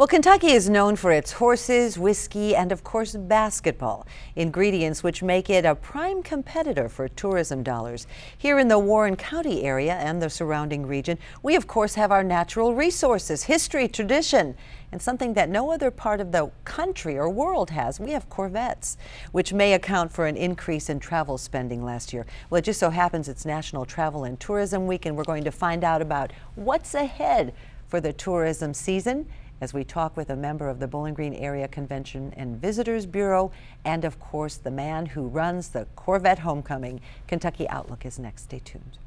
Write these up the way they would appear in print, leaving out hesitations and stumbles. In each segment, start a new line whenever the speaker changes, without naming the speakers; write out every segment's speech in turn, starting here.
Well, Kentucky is known for its horses, whiskey, and of course basketball, ingredients which make it a prime competitor for tourism dollars. Here in the Warren County area and the surrounding region, we of course have our natural resources, history, tradition, and something that no other part of the country or world has. We have Corvettes, which may account for an increase in travel spending last year. Well, it just so happens it's National Travel and Tourism Week, and we're going to find out about what's ahead for the tourism season as we talk with a member of the Bowling Green Area Convention and Visitors Bureau, and of course the man who runs the Corvette Homecoming. Kentucky Outlook is next. Stay tuned.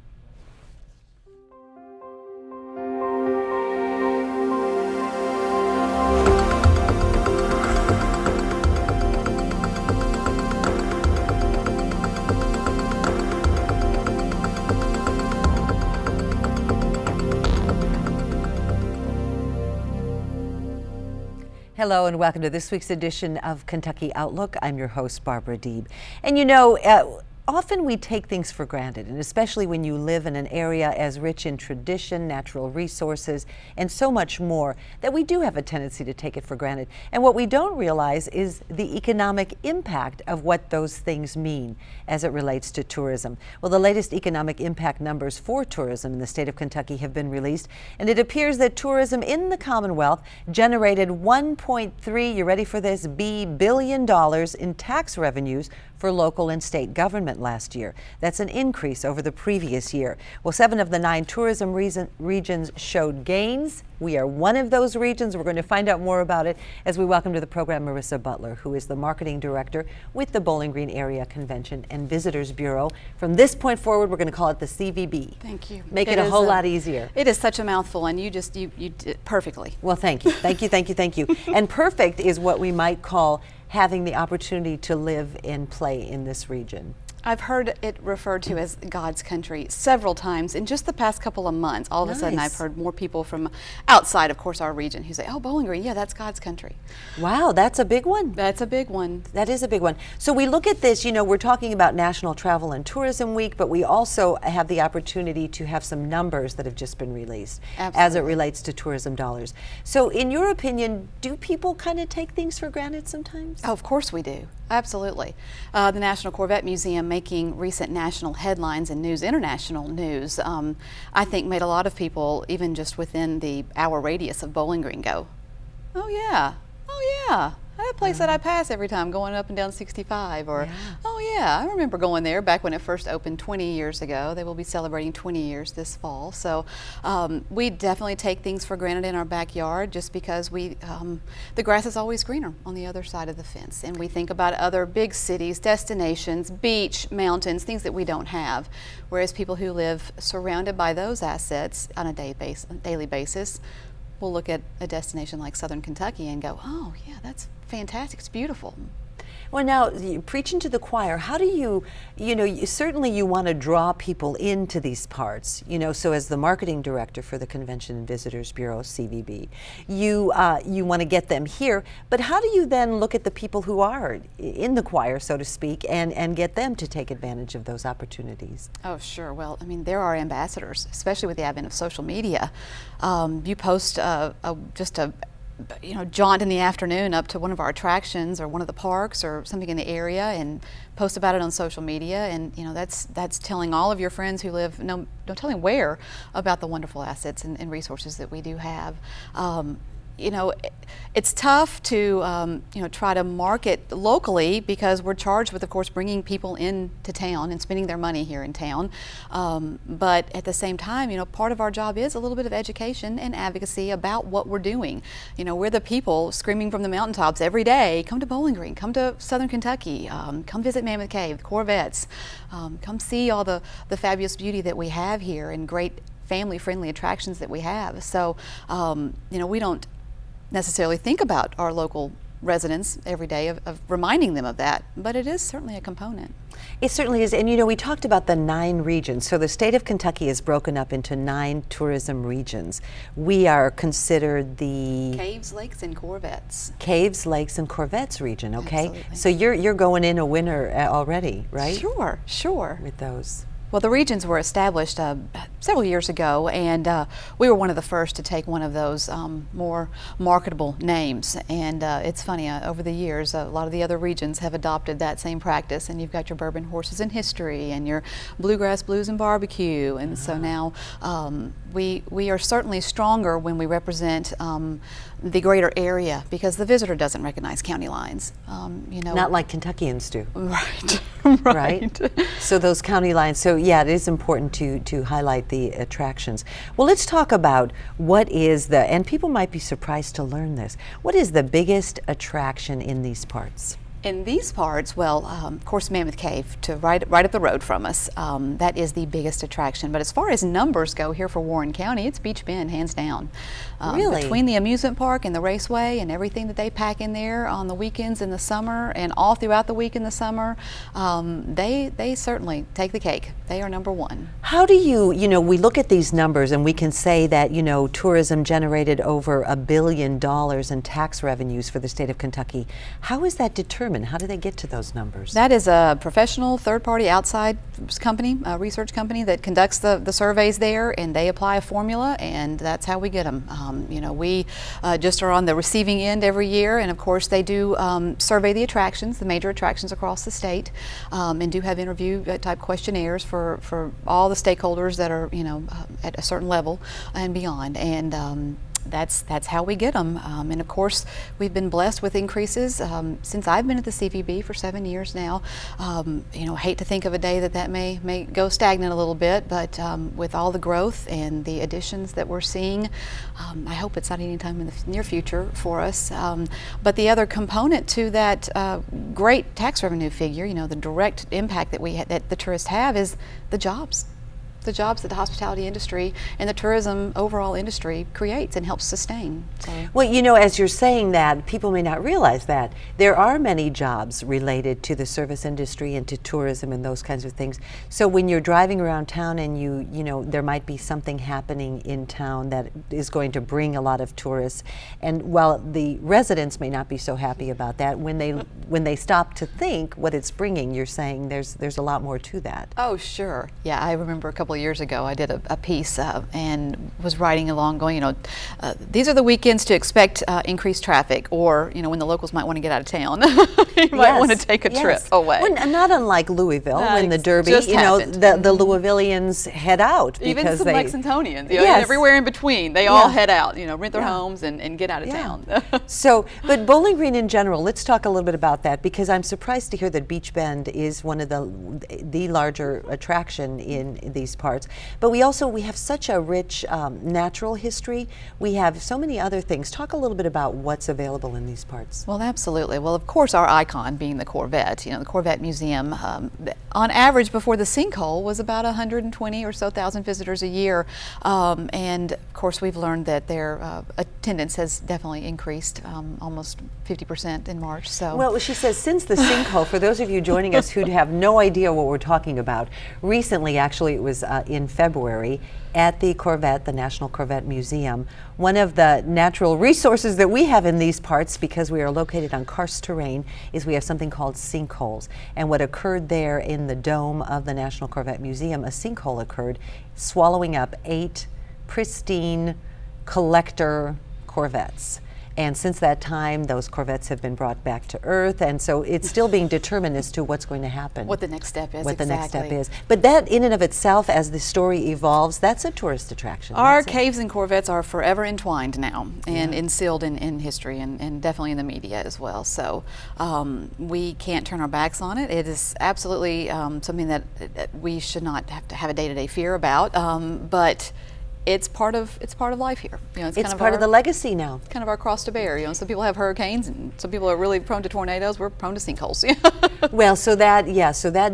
Hello and welcome to this week's edition of Kentucky Outlook. I'm your host, Barbara Deeb. And you know, often we take things for granted, and especially when you live in an area as rich in tradition, natural resources, and so much more, that we do have a tendency to take it for granted. And what we don't realize is the economic impact of what those things mean as it relates to tourism. Well, the latest economic impact numbers for tourism in the state of Kentucky have been released, and it appears that tourism in the Commonwealth generated $1.3, you ready for this, billion in tax revenues for local and state government last year. That's an increase over the previous year. Well, 7 of the 9 tourism regions showed gains. We are one of those regions. We're going to find out more about it as we welcome to the program Marissa Butler, who is the marketing director with the Bowling Green Area Convention and Visitors Bureau. From this point forward, we're going to call it the CVB.
Thank you.
Make it a whole lot easier.
It is such a mouthful, and you did it perfectly.
Well, thank you. Thank you, thank you, thank you. And perfect is what we might call having the opportunity to live and play in this region.
I've heard it referred to as God's country several times in just the past couple of months. All of a sudden I've heard more people from outside, of course, our region who say, oh, Bowling Green, yeah, that's God's country.
Wow, that's a big one.
That's a big one.
That is a big one. So we look at this, you know, we're talking about National Travel and Tourism Week, but we also have the opportunity to have some numbers that have just been released.
Absolutely.
As it relates to tourism dollars. So in your opinion, do people kind of take things for granted sometimes?
Oh, of course we do. Absolutely. The National Corvette Museum making recent national headlines and news, international news, I think made a lot of people, even just within the hour radius of Bowling Green, go, oh yeah, that place that I pass every time going up and down 65, or oh yeah, I remember going there back when it first opened 20 years ago. They will be celebrating 20 years this fall. So we definitely take things for granted in our backyard just because the grass is always greener on the other side of the fence. And we think about other big cities, destinations, beach, mountains, things that we don't have. Whereas people who live surrounded by those assets on a daily basis will look at a destination like Southern Kentucky and go, oh yeah, that's fantastic, it's beautiful.
Well, now, preaching to the choir, how do you certainly you want to draw people into these parts, so as the marketing director for the Convention and Visitors Bureau, CVB, you want to get them here, but how do you then look at the people who are in the choir, so to speak, and get them to take advantage of those opportunities?
Oh, sure. Well, I mean, there are ambassadors, especially with the advent of social media. You post just a jaunt in the afternoon up to one of our attractions or one of the parks or something in the area and post about it on social media, and that's telling all of your friends who live no telling where about the wonderful assets and resources that we do have. It's tough to try to market locally because we're charged with, of course, bringing people into town and spending their money here in town. But at the same time, part of our job is a little bit of education and advocacy about what we're doing. We're the people screaming from the mountaintops every day, come to Bowling Green, come to Southern Kentucky, come visit Mammoth Cave, the Corvettes, come see all the fabulous beauty that we have here and great family-friendly attractions that we have. So, we don't necessarily think about our local residents every day of reminding them of that, but it is certainly a component.
It certainly is, and we talked about the 9 regions. So the state of Kentucky is broken up into 9 tourism regions. We are considered the
Caves, Lakes, and Corvettes.
Caves, Lakes, and Corvettes region. Okay,
absolutely.
So you're going in a winner already, right?
Sure.
With those.
Well, the regions were established several years ago, and we were one of the first to take one of those more marketable names. And it's funny, over the years, a lot of the other regions have adopted that same practice, and you've got your bourbon horses in history and your bluegrass blues and barbecue. And so now we are certainly stronger when we represent the greater area, because the visitor doesn't recognize county lines.
Not like Kentuckians do.
Right.
Right? So those county lines, so yeah, it is important to highlight the attractions. Well, let's talk about what is and people might be surprised to learn this, what is the biggest attraction in these parts?
In these parts, well, of course, Mammoth Cave, right up the road from us, that is the biggest attraction. But as far as numbers go here for Warren County, it's Beach Bend, hands down.
Really?
Between the amusement park and the raceway and everything that they pack in there on the weekends in the summer and all throughout the week in the summer, they certainly take the cake. They are number one.
How do we look at these numbers and we can say that, tourism generated over $1 billion in tax revenues for the state of Kentucky. How is that determined? How do they get to those numbers?
That is a professional third-party outside company, a research company that conducts the surveys there, and they apply a formula, and that's how we get them. We just are on the receiving end every year, and of course they do survey the attractions, the major attractions across the state, and do have interview type questionnaires for all the stakeholders that are at a certain level and beyond. And that's how we get them. And of course, we've been blessed with increases since I've been at the CVB for 7 years now. Hate to think of a day that may go stagnant a little bit, but with all the growth and the additions that we're seeing, I hope it's not anytime in the near future for us. But the other component to that great tax revenue figure, the direct impact that the tourists have, is the jobs. The jobs that the hospitality industry and the tourism overall industry creates and helps sustain. So.
Well, as you're saying that, people may not realize that there are many jobs related to the service industry and to tourism and those kinds of things. So when you're driving around town and there might be something happening in town that is going to bring a lot of tourists, and while the residents may not be so happy about that, when they stop to think what it's bringing, you're saying there's a lot more to that.
Oh, sure. Yeah, I remember a couple of years ago I did a piece and was riding along going, these are the weekends to expect increased traffic, or when the locals might want to get out of town. You might want to take a trip away.
Well, not unlike Louisville, when the Derby,
the
Louisvillians head out because
even some Lexingtonians,
yes.
everywhere in between, they all head out, rent their homes and get out of town.
So, but Bowling Green in general, let's talk a little bit about that, because I'm surprised to hear that Beach Bend is one of the larger attraction in these parts. But we have such a rich natural history. We have so many other things. Talk a little bit about what's available in these parts.
Well, absolutely. Well, of course, our icon being the Corvette. The Corvette Museum, on average before the sinkhole, was about 120 or so thousand visitors a year. And of course, we've learned that their attendance has definitely increased, almost 50% in March. So.
Well, she says since the sinkhole, for those of you joining us who have no idea what we're talking about, recently, actually, it was in February at the National Corvette Museum. One of the natural resources that we have in these parts, because we are located on karst terrain, is we have something called sinkholes. And what occurred there in the dome of the National Corvette Museum, a sinkhole occurred, swallowing up 8 pristine collector Corvettes. And since that time, those Corvettes have been brought back to Earth, and so it's still being determined as to what's going to happen.
What the next step is,
What the next step is. But that, in and of itself, as the story evolves, that's a tourist attraction.
Our caves and Corvettes are forever entwined now, and instilled in history, and definitely in the media as well. So we can't turn our backs on it. It is absolutely something that we should not have to have a day-to-day fear about, but it's part of life here.
It's kind of part of the legacy now.
Kind of our cross to bear. Some people have hurricanes, and some people are really prone to tornadoes. We're prone to sinkholes.
Well, so that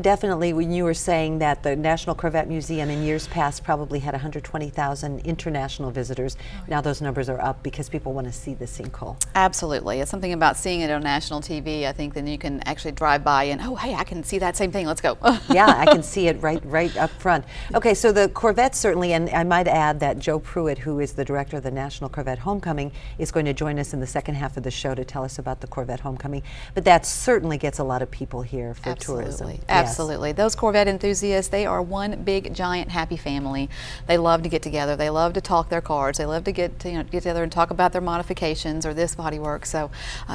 definitely, when you were saying that the National Corvette Museum in years past probably had 120,000 international visitors, now those numbers are up because people want to see the sinkhole.
Absolutely. It's something about seeing it on national TV. I think then you can actually drive by and, oh, hey, I can see that same thing. Let's go.
Yeah, I can see it right up front. Okay, so the Corvettes certainly, and I might add that Joe Pruitt, who is the director of the National Corvette Homecoming, is going to join us in the second half of the show to tell us about the Corvette Homecoming. But that certainly gets a lot of people here for tourism. Yes.
Absolutely. Those Corvette enthusiasts, they are one big, giant, happy family. They love to get together. They love to talk their cars. They love to get together and talk about their modifications or this bodywork. So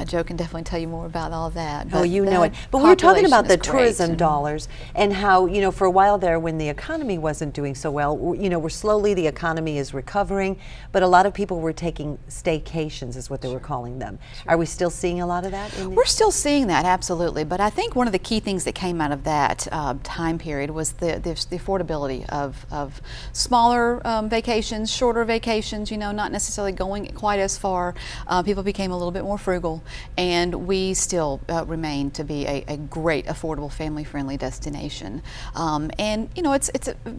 Joe can definitely tell you more about all of that.
Oh, you know it. But we were talking about the tourism dollars and how, for a while there when the economy wasn't doing so well, we're slowly, the economy is recovering, but a lot of people were taking staycations is what they were calling them. Are we still seeing a lot of that?
We're still seeing that, absolutely. But I think one of the key things that came out of that time period was the affordability of smaller vacations, shorter vacations, not necessarily going quite as far. People became a little bit more frugal, and we still remain to be a great, affordable, family-friendly destination. And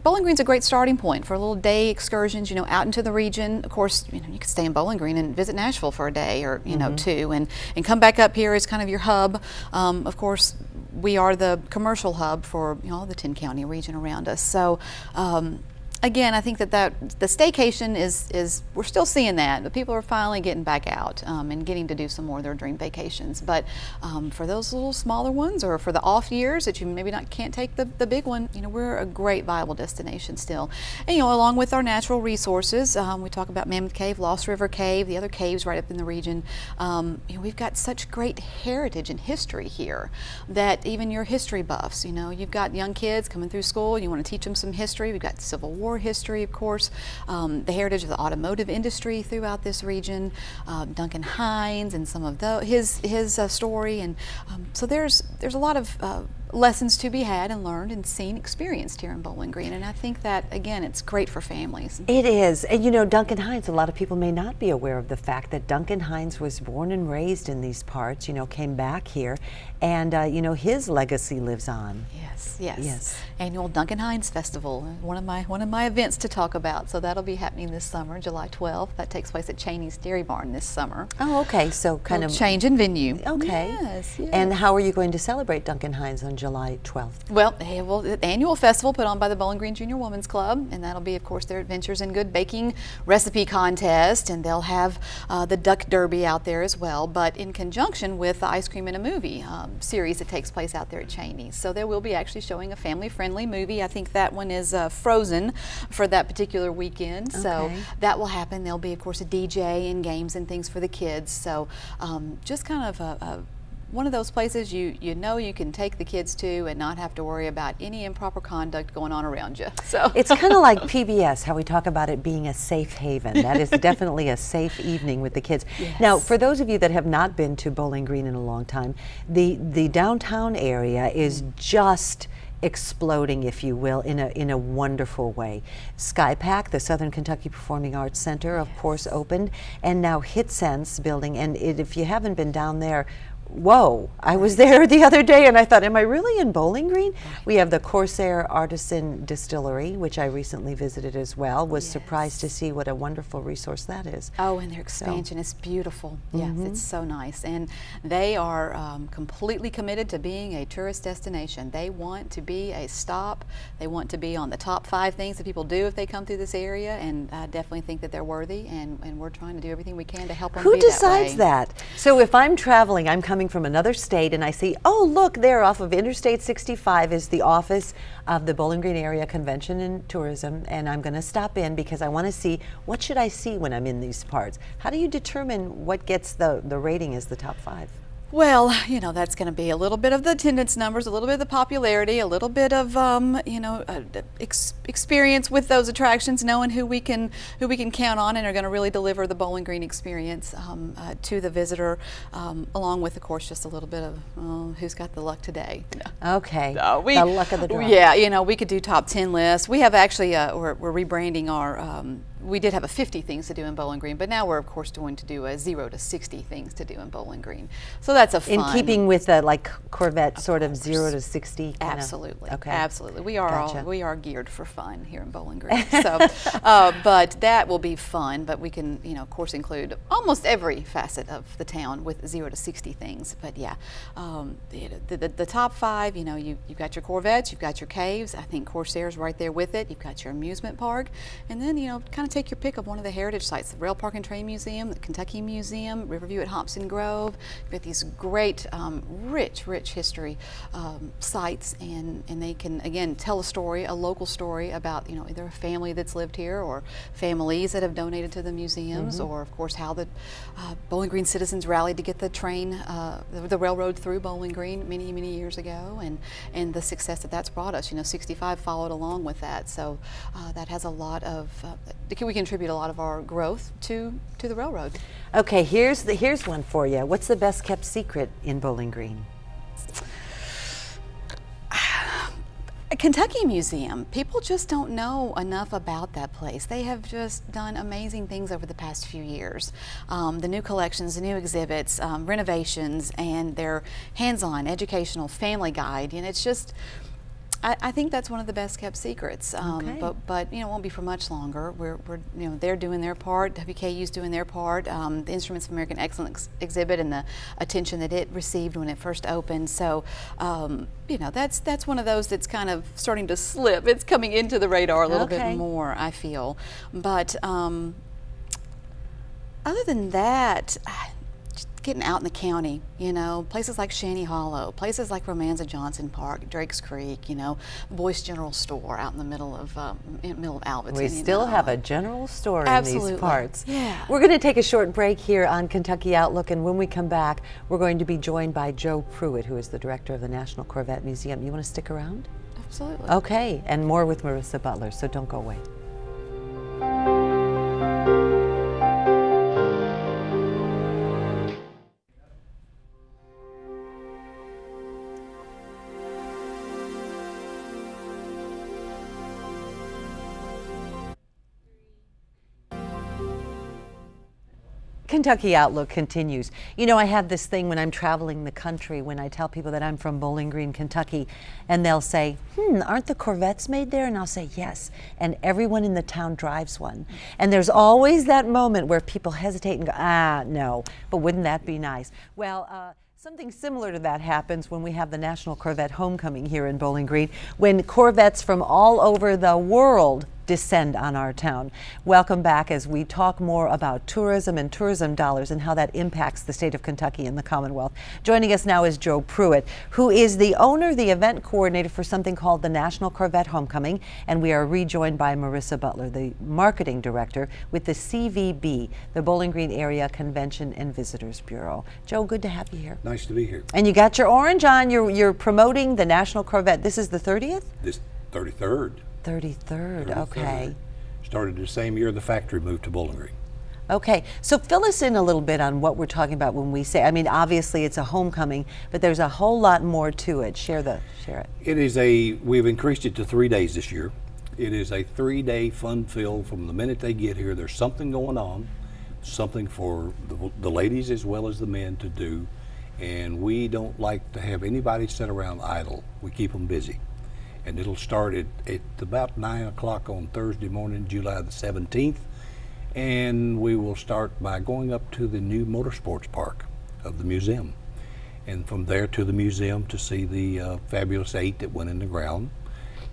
Bowling Green's a great starting point for little day excursions, out into the region. Of course, you could stay in Bowling Green and visit Nashville for a day or two, and come back up here as kind of your hub. Of course, we are the commercial hub for all the 10-county region around us. So. Again, I think that the staycation is we're still seeing that. The people are finally getting back out and getting to do some more of their dream vacations. But for those little smaller ones, or for the off years that you maybe can't take the big one, we're a great viable destination still. And along with our natural resources, we talk about Mammoth Cave, Lost River Cave, the other caves right up in the region. We've got such great heritage and history here that even your history buffs, you've got young kids coming through school, you want to teach them some history. We've got Civil War history, of course, the heritage of the automotive industry throughout this region, Duncan Hines and some of his story, and so there's a lot of lessons to be had and learned and seen, experienced here in Bowling Green, and I think that again it's great for families.
It is, and Duncan Hines, a lot of people may not be aware of the fact that Duncan Hines was born and raised in these parts, came back here, and his legacy lives on.
Yes. Annual Duncan Hines Festival, one of my events to talk about. So that'll be happening this summer, July 12th. That takes place at Cheney's Dairy Barn this summer.
Oh, okay. So kind of
change in venue.
Okay.
Yes.
And how are you going to celebrate Duncan Hines on July 12th?
Well, the annual festival put on by the Bowling Green Junior Women's Club, and that'll be, of course, their Adventures in Good Baking recipe contest, and they'll have the Duck Derby out there as well, but in conjunction with the Ice Cream in a Movie series that takes place out there at Cheney's. So there will be actually showing a family-friendly movie. I think that one is Frozen for that particular weekend.
Okay.
So that will happen. There'll be, of course, a DJ and games and things for the kids. So just kind of one of those places you can take the kids to and not have to worry about any improper conduct going on around you. So
it's kind of like PBS, how we talk about it being a safe haven. That is definitely a safe evening with the kids.
Yes.
Now, for those of you that have not been to Bowling Green in a long time, the downtown area is just exploding, if you will, in a wonderful way. SkyPack, the Southern Kentucky Performing Arts Center, of course, opened, and now HitSense building. And if you haven't been down there, whoa, I was there the other day and I thought, am I really in Bowling Green? We have the Corsair Artisan Distillery, which I recently visited as well. Was surprised to see what a wonderful resource that is.
Oh, and their expansion is beautiful. Yes, it's so nice. And they are completely committed to being a tourist destination. They want to be a stop. They want to be on the top 5 things that people do if they come through this area, and I definitely think that they're worthy, and we're trying to do everything we can to help them be that way.
Who decides that? So if I'm traveling, I'm coming from another state and I see, oh look, there off of Interstate 65 is the office of the Bowling Green Area Convention and Tourism, and I'm going to stop in because I want to see what should I see when I'm in these parts. How do you determine what gets the rating as the top 5?
Well, that's going to be a little bit of the attendance numbers, a little bit of the popularity, a little bit of experience with those attractions, knowing who we can count on and are going to really deliver the Bowling Green experience to the visitor, along with, of course, just a little bit of who's got the luck today.
Okay, the luck of the draw.
Yeah, we could do top 10 lists. We have actually we're rebranding our. We did have a 50 things to do in Bowling Green, but now we're, of course, going to do a 0 to 60 things to do in Bowling Green. So that's a fun.
In keeping with the Corvette sort of 0 to 60?
Absolutely.
Okay.
Absolutely. We are
Gotcha.
we are geared for fun here in Bowling Green. So, but that will be fun, but we can, of course, include almost every facet of the town with 0 to 60 things. But yeah, the top 5, you've got your Corvettes, you've got your caves. I think Corsair's right there with it. You've got your amusement park, and then, kind of take your pick of one of the heritage sites, the Rail Park and Train Museum, the Kentucky Museum, Riverview at Hobson Grove. You've got these great, rich history sites, and they can, again, tell a story, a local story about, you know, either a family that's lived here or families that have donated to the museums, or of course how the Bowling Green citizens rallied to get the train, the railroad through Bowling Green many years ago, and the success that that's brought us. You know, 65 followed along with that, so that has a lot of, we contribute a lot of our growth to the railroad.
Okay, here's one for you. What's the best kept secret in Bowling Green?
Kentucky Museum. People just don't know enough about that place. They have just done amazing things over the past few years. The new collections, the new exhibits, renovations, and their hands-on educational family guide. And it's just, I think that's one of the best kept secrets.
Okay.
But you know, it won't be for much longer. We're you know, they're doing their part. WKU's doing their part. The Instruments of American Excellence exhibit and the attention that it received when it first opened. So you know, that's one of those that's kind of starting to slip. It's coming into the radar a little bit more, I feel. But other than that, just getting out in the county, you know, places like Shanty Hollow, places like Romanza Johnson Park, Drakes Creek, you know, Boyce General Store out in the middle of Alberton.
We still have a general store in these parts.
Yeah.
We're going to take a short break here on Kentucky Outlook, and when we come back, we're going to be joined by Joe Pruitt, who is the director of the National Corvette Museum. You want to stick around?
Absolutely.
Okay, and more with Marissa Butler, so don't go away. Kentucky Outlook continues. You know, I have this thing when I'm traveling the country, when I tell people that I'm from Bowling Green, Kentucky, and they'll say, aren't the Corvettes made there? And I'll say, yes. And everyone in the town drives one. And there's always that moment where people hesitate and go, no, but wouldn't that be nice? Well, something similar to that happens when we have the National Corvette Homecoming here in Bowling Green, when Corvettes from all over the world descend on our town. Welcome back as we talk more about tourism and tourism dollars and how that impacts the state of Kentucky and the Commonwealth. Joining us now is Joe Pruitt, who is the owner, the event coordinator for something called the National Corvette Homecoming, and we are rejoined by Marissa Butler, the marketing director with the CVB, the Bowling Green Area Convention and Visitors Bureau. Joe, good to have you here.
Nice to be here.
And you got your orange on. You're promoting the National Corvette. This is the 30th?
This 33rd.
33rd, okay.
Started the same year the factory moved to Bowling Green.
Okay, so fill us in a little bit on what we're talking about when we say, I mean, obviously it's a homecoming, but there's a whole lot more to it. Share it.
It is we've increased it to 3 days this year. It is a 3-day fun fill from the minute they get here. There's something going on, something for the ladies as well as the men to do, and we don't like to have anybody sit around idle. We keep them busy. And it'll start at about 9 o'clock on Thursday morning, July the 17th. And we will start by going up to the new motorsports park of the museum. And from there to the museum to see the Fabulous 8 that went in the ground.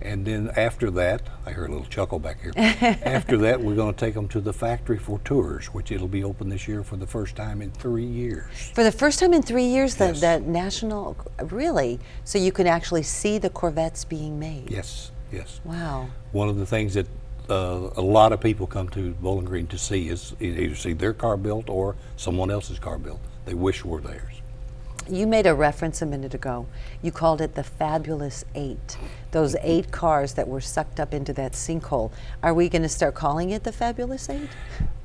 And then after that, I hear a little chuckle back here. After that, we're going to take them to the factory for tours, which it'll be open this year for the first time in 3 years.
For the first time in 3 years,
Yes.
the National, really? So you can actually see the Corvettes being made?
Yes, yes.
Wow.
One of the things that a lot of people come to Bowling Green to see is either see their car built or someone else's car built. They wish were theirs.
You made a reference a minute ago. You called it the Fabulous 8. Those 8 cars that were sucked up into that sinkhole. Are we going to start calling it the Fabulous 8?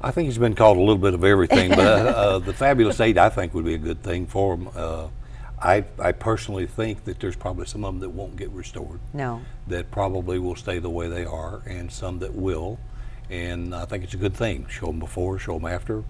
I think it's been called a little bit of everything, but the Fabulous 8 I think would be a good thing for them. I personally think that there's probably some of them that won't get restored.
No.
That probably will stay the way they are, and some that will. And I think it's a good thing. Show them before, show them after.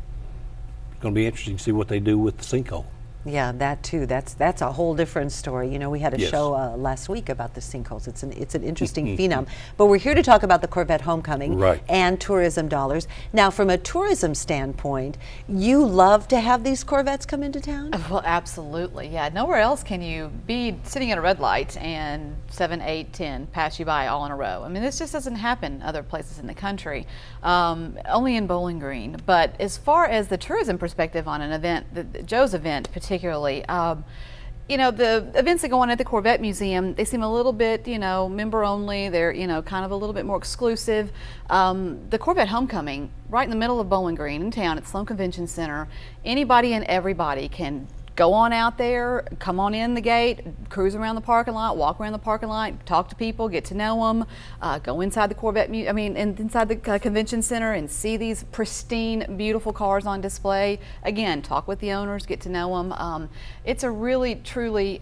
It's going to be interesting to see what they do with the sinkhole.
Yeah, that too. That's a whole different story. You know, we had a
Yes.
show last week about the sinkholes. It's an interesting phenom. But we're here to talk about the Corvette Homecoming
Right.
and tourism dollars. Now, from a tourism standpoint, you love to have these Corvettes come into town?
Well, absolutely, yeah. Nowhere else can you be sitting at a red light and 7, 8, 10 pass you by all in a row. I mean, this just doesn't happen other places in the country, only in Bowling Green. But as far as the tourism perspective on an event, Joe's event particularly, you know, the events that go on at the Corvette Museum, they seem a little bit, you know, member only. They're, you know, kind of a little bit more exclusive. The Corvette Homecoming, right in the middle of Bowling Green in town at Sloan Convention Center, anybody and everybody can go on out there, come on in the gate, cruise around the parking lot, walk around the parking lot, talk to people, get to know them, go inside the Corvette, inside the convention center and see these pristine, beautiful cars on display. Again, talk with the owners, get to know them. It's a really, truly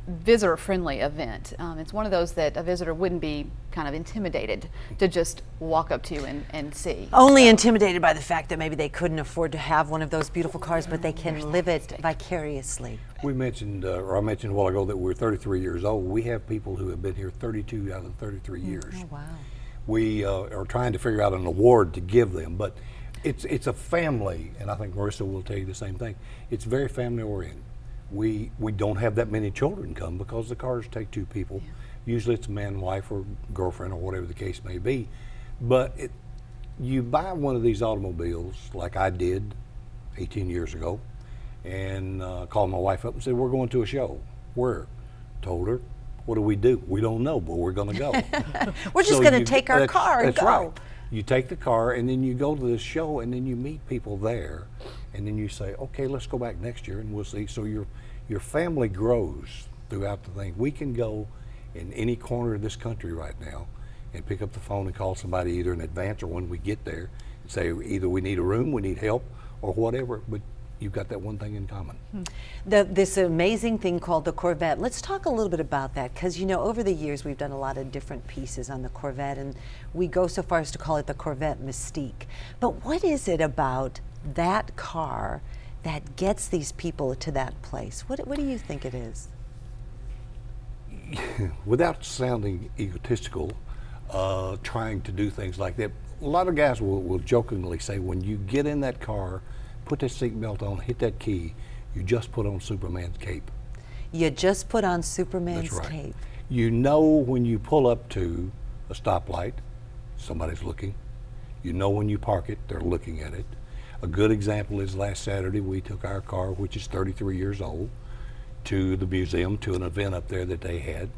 visitor-friendly event. It's one of those that a visitor wouldn't be kind of intimidated to just walk up to and see.
Only intimidated by the fact that maybe they couldn't afford to have one of those beautiful cars, but they can live it vicariously.
We mentioned, or I mentioned a while ago that we're 33 years old. We have people who have been here 32 out of 33 years.
Oh, wow.
We are trying to figure out an award to give them, but it's a family, and I think Marissa will tell you the same thing. It's very family oriented. We don't have that many children come because the cars take two people. Yeah. Usually it's a man, wife, or girlfriend, or whatever the case may be. But you buy one of these automobiles, like I did 18 years ago, and called my wife up and said, we're going to a show. Where? Told her, what do? We don't know, but we're going to go.
We're just going to take our car and
that's
go.
Right. You take the car, and then you go to the show, and then you meet people there, and then you say, okay, let's go back next year, and we'll see. So your family grows throughout the thing. We can go in any corner of this country right now and pick up the phone and call somebody either in advance or when we get there and say either we need a room, we need help, or whatever, but you've got that one thing in common.
This amazing thing called the Corvette. Let's talk a little bit about that, because you know, over the years we've done a lot of different pieces on the Corvette, and we go so far as to call it the Corvette Mystique. But what is it about that car that gets these people to that place? What do you think it is?
Without sounding egotistical, trying to do things like that, a lot of guys will jokingly say, when you get in that car, put that seatbelt on, hit that key, you just put on Superman's cape.
You just put on Superman's
That's right.
cape.
You know when you pull up to a stoplight, somebody's looking. You know when you park it, they're looking at it. A good example is last Saturday we took our car, which is 33 years old, to the museum, to an event up there that they had,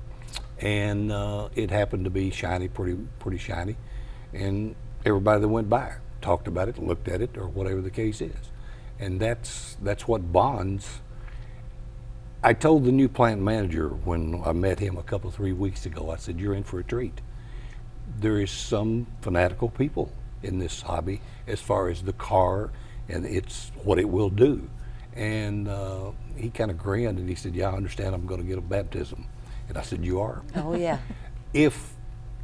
and it happened to be shiny, pretty shiny, and everybody that went by talked about it, looked at it, or whatever the case is, and that's what bonds. I told the new plant manager when I met him a couple 3 weeks ago, I said, you're in for a treat. There is some fanatical people in this hobby as far as the car and it's what it will do. And he kind of grinned and he said, yeah, I understand I'm going to get a baptism. And I said, you are?
Oh, yeah.
If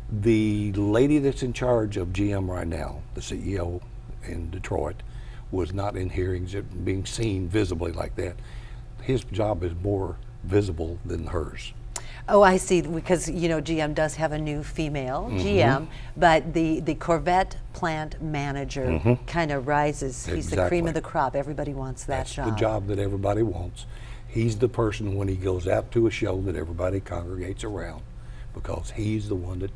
the lady that's in charge of GM right now, the CEO in Detroit, was not in hearings, being seen visibly like that, his job is more visible than hers.
Oh, I see, because you know GM does have a new female GM, but the Corvette plant manager kind of rises. He's the cream of the crop. Everybody wants that job.
That's the job that everybody wants. He's the person when he goes out to a show that everybody congregates around, because he's the one that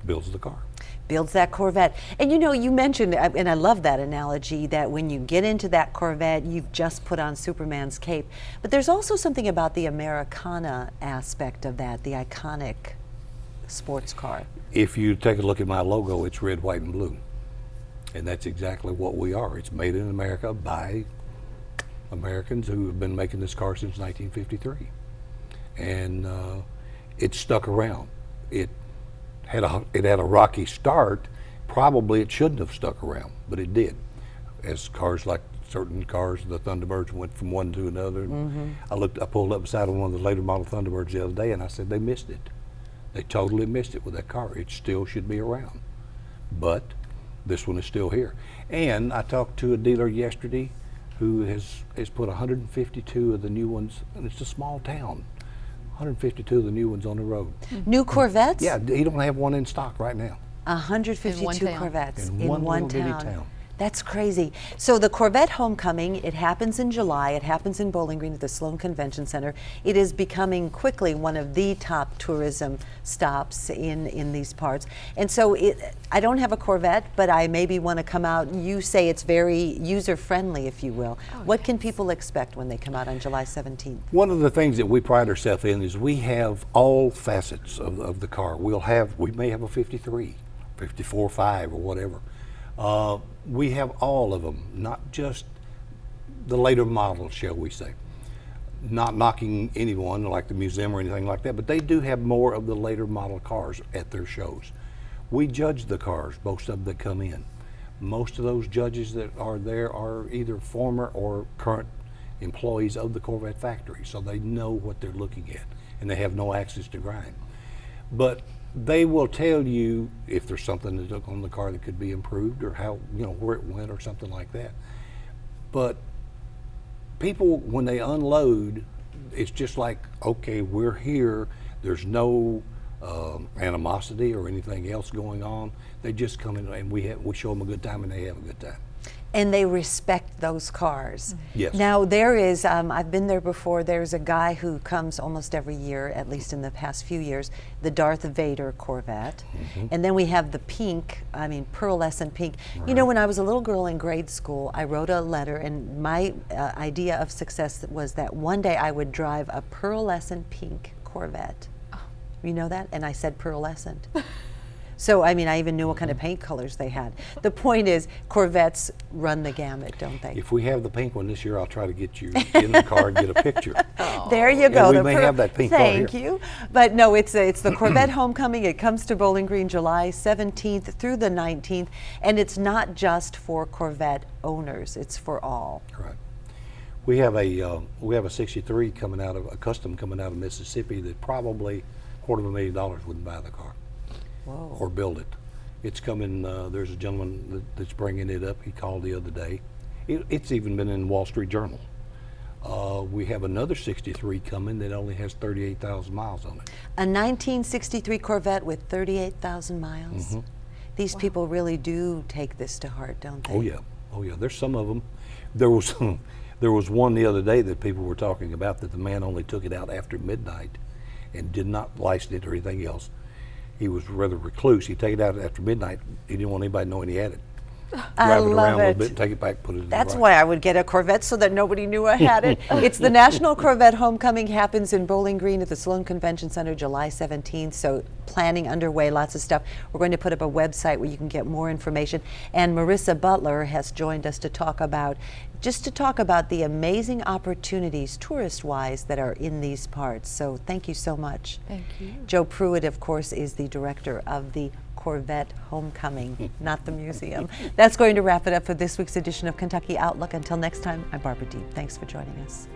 builds the car.
Builds that Corvette. And you know, you mentioned, and I love that analogy, that when you get into that Corvette, you've just put on Superman's cape. But there's also something about the Americana aspect of that, the iconic sports car.
If you take a look at my logo, it's red, white, and blue. And that's exactly what we are. It's made in America by Americans who have been making this car since 1953. And it stuck around. It had a rocky start. Probably it shouldn't have stuck around, but it did. As cars, like certain cars, the Thunderbirds went from one to another. I pulled up beside one of the later model Thunderbirds the other day, and I said they missed it. They totally missed it with that car. It still should be around, but this one is still here. And I talked to a dealer yesterday who has put 152 of the new ones, and it's a small town, 152 of the new ones on the road.
New Corvettes?
Yeah, he don't have one in stock right now.
152
town.
Corvettes
In
in
one
one
little bitty
town.
town.
That's crazy. So the Corvette Homecoming, it happens in July. It happens in Bowling Green at the Sloan Convention Center. It is becoming quickly one of the top tourism stops in these parts. And so I don't have a Corvette, but I maybe want to come out. You say it's very user-friendly, if you will. What can people expect when they come out on July 17th?
One of the things that we pride ourselves in is we have all facets of the car. We may have a 53, 54, 5 or whatever. We have all of them, not just the later models, shall we say. Not knocking anyone like the museum or anything like that, but they do have more of the later model cars at their shows. We judge the cars, most of them that come in. Most of those judges that are there are either former or current employees of the Corvette factory, so they know what they're looking at, and they have no access to grind. But they will tell you if there's something that's on the car that could be improved, or how, where it went or something like that. But people, when they unload, it's just like, okay, we're here. There's no animosity or anything else going on. They just come in and we show them a good time, and they have a good time.
And they respect those cars.
Yes.
Now there is, I've been there before, there's a guy who comes almost every year, at least in the past few years, the Darth Vader Corvette. And then we have the pink, pearlescent pink. You know, when I was a little girl in grade school, I wrote a letter, and my idea of success was that one day I would drive a pearlescent pink Corvette. You know that? And I said pearlescent. So, I even knew what kind of paint colors they had. The point is, Corvettes run the gamut, don't they?
If we have the pink one this year, I'll try to get you in the car and get a picture.
There you go.
And we may have that pink car here.
Thank you. But no, it's the Corvette Homecoming. It comes to Bowling Green July 17th through the 19th. And it's not just for Corvette owners. It's for all.
Right. We have a 63 coming out of, a custom coming out of Mississippi that probably $250,000 wouldn't buy the car.
Whoa.
Or build it. It's coming, there's a gentleman that's bringing it up. He called the other day. It's even been in the Wall Street Journal. We have another 63 coming that only has 38,000 miles on it.
A 1963 Corvette with 38,000 miles. These people really do take this to heart, don't they?
Oh yeah, oh yeah. There's some of them. There was one the other day that people were talking about that the man only took it out after midnight and did not license it or anything else. He was rather recluse. He'd take it out after midnight. He didn't want anybody to know he had it. Drive it around a little bit and take it back, put it in
That's
the
why I would get a Corvette, so that nobody knew I had it. It's the National Corvette Homecoming, happens in Bowling Green at the Sloan Convention Center July 17th, so planning underway, lots of stuff. We're going to put up a website where you can get more information. And Marissa Butler has joined us to talk about the amazing opportunities tourist-wise that are in these parts. So thank you so much.
Thank you.
Joe Pruitt, of course, is the director of the Corvette Homecoming, not the museum. That's going to wrap it up for this week's edition of Kentucky Outlook. Until next time, I'm Barbara Deeb. Thanks for joining us.